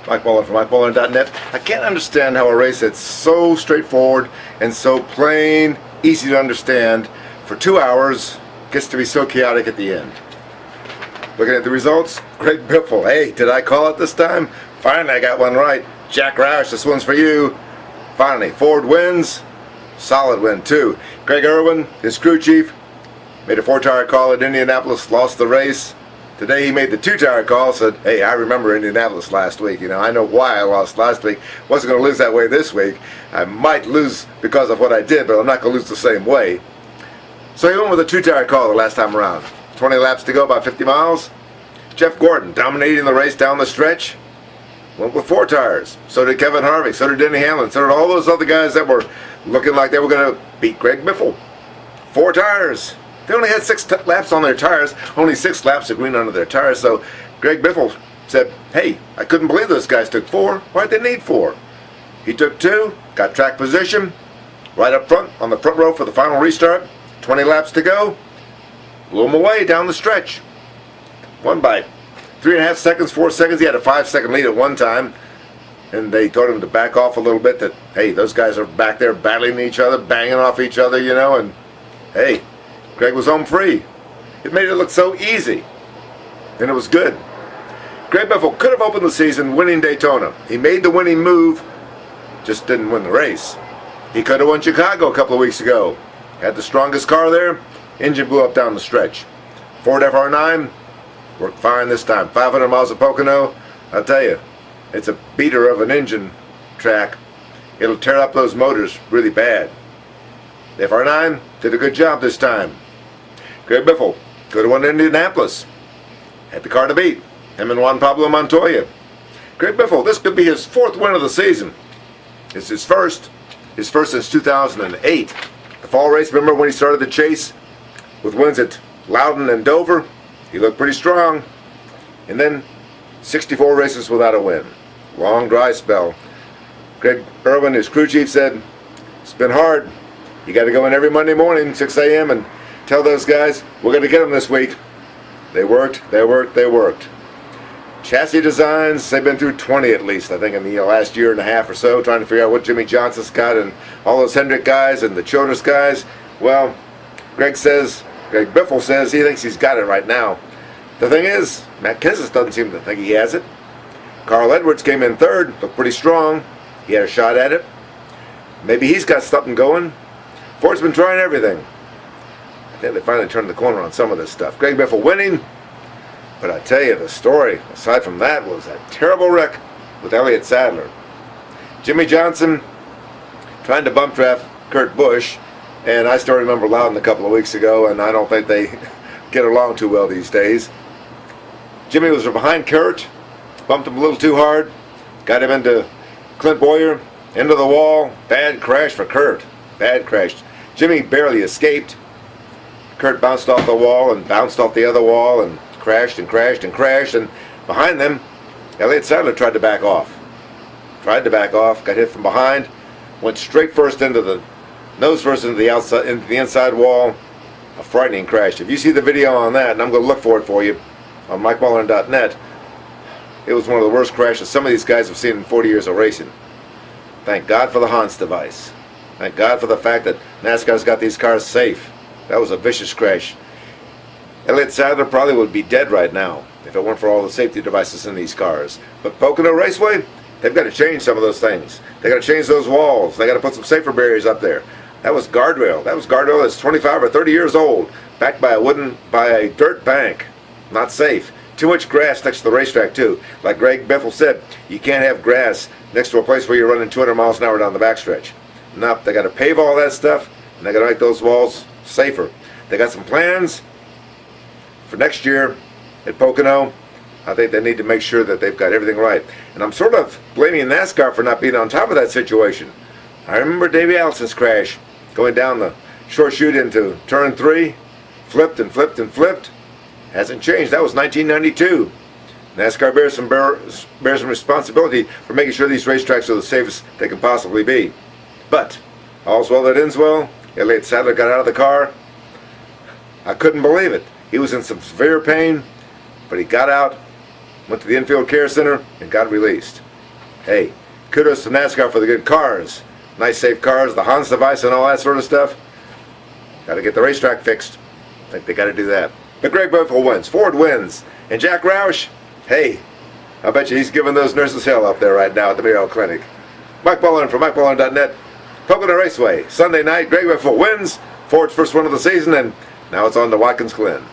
Mike Muller from MikeMuller.net. I can't understand how a race that's so straightforward and so plain, easy to understand, for 2 hours gets to be so chaotic at the end. Looking at the results, Greg Biffle. Hey, did I call it this time? Finally, I got one right. Jack Roush, this one's for you. Finally, Ford wins. Solid win, too. Greg Erwin, his crew chief, made a 4-tire call at Indianapolis, lost the race. Today he made the 2-tire call, said, hey, I remember Indianapolis last week. You know, I know why I lost last week. Wasn't going to lose that way this week. I might lose because of what I did, but I'm not going to lose the same way. So he went with a 2-tire call the last time around. 20 laps to go, about 50 miles. Jeff Gordon, dominating the race down the stretch, went with 4 tires. So did Kevin Harvick, so did Denny Hamlin, so did all those other guys that were looking like they were going to beat Greg Biffle. 4 tires. They only had 6 laps on their tires, only 6 laps of green under their tires. So Greg Biffle said, hey, I couldn't believe those guys took 4. Why'd they need 4? He took 2, got track position, right up front on the front row for the final restart. 20 laps to go. Blew him away down the stretch. Won by 3.5 seconds, 4 seconds. He had a 5-second lead at one time. And they told him to back off a little bit, that, hey, those guys are back there battling each other, banging off each other, you know, and, hey, Greg was home free. It made it look so easy. And it was good. Greg Biffle could have opened the season winning Daytona. He made the winning move, just didn't win the race. He could have won Chicago a couple of weeks ago. Had the strongest car there. Engine blew up down the stretch. Ford FR9 worked fine this time. 500 miles of Pocono. I'll tell you, it's a beater of an engine track. It'll tear up those motors really bad. The FR9 did a good job this time. Greg Biffle could have won Indianapolis. Had the car to beat. Him and Juan Pablo Montoya. Greg Biffle, this could be his 4th win of the season. It's his first since 2008. The fall race, remember when he started the chase with wins at Loudon and Dover? He looked pretty strong. And then 64 races without a win. Long dry spell. Greg Erwin, his crew chief, said, it's been hard. You got to go in every Monday morning, 6 a.m. and tell those guys, we're going to get them this week. They worked, they worked, they worked. Chassis designs, they've been through 20 at least, I think, in the last year and a half or so, trying to figure out what Jimmy Johnson's got and all those Hendrick guys and the Childress guys. Well, Greg Biffle says he thinks he's got it right now. The thing is, Matt Kenseth doesn't seem to think he has it. Carl Edwards came in 3rd, looked pretty strong. He had a shot at it. Maybe he's got something going. Ford's been trying everything. I think they finally turned the corner on some of this stuff. Greg Biffle winning. But I tell you, the story, aside from that, was a terrible wreck with Elliott Sadler. Jimmy Johnson trying to bump draft Kurt Busch, and I still remember Loudon a couple of weeks ago, and I don't think they get along too well these days. Jimmy was behind Kurt, bumped him a little too hard, got him into Clint Boyer, into the wall. Bad crash for Kurt. Bad crash. Jimmy barely escaped. Kurt bounced off the wall and bounced off the other wall and crashed and crashed and crashed, and behind them, Elliott Sadler tried to back off. Got hit from behind, went straight first into the nose first into the outside, into the inside wall. A frightening crash. If you see the video on that, and I'm going to look for it for you on MikeMuller.net, it was one of the worst crashes some of these guys have seen in 40 years of racing. Thank God for the Hans device. Thank God for the fact that NASCAR's got these cars safe. That was a vicious crash. Elliott Sadler probably would be dead right now if it weren't for all the safety devices in these cars. But Pocono Raceway, they've got to change some of those things. They got to change those walls. They got to put some safer barriers up there. That was guardrail. That was guardrail that's 25 or 30 years old, backed by a dirt bank. Not safe. Too much grass next to the racetrack too. Like Greg Biffle said, you can't have grass next to a place where you're running 200 miles an hour down the backstretch. Nope, they got to pave all that stuff, and they got to make those walls safer. They got some plans for next year at Pocono. I think they need to make sure that they've got everything right. And I'm sort of blaming NASCAR for not being on top of that situation. I remember Davey Allison's crash going down the short chute into turn 3, flipped and flipped and flipped. Hasn't changed. That was 1992. NASCAR bears some responsibility for making sure these racetracks are the safest they can possibly be. But all's well that ends well. Elliott Sadler got out of the car. I couldn't believe it. He was in some severe pain, but he got out, went to the infield care center, and got released. Hey, kudos to NASCAR for the good cars. Nice, safe cars, the Hans device and all that sort of stuff. Got to get the racetrack fixed. I think they got to do that. But Greg Biffle wins. Ford wins. And Jack Roush, hey, I bet you he's giving those nurses hell up there right now at the Mayo Clinic. Mike Mullen from MikeMullen.net. Pocono Raceway. Sunday night, Greg Biffle wins. Ford's first win of the season, and now it's on to Watkins Glen.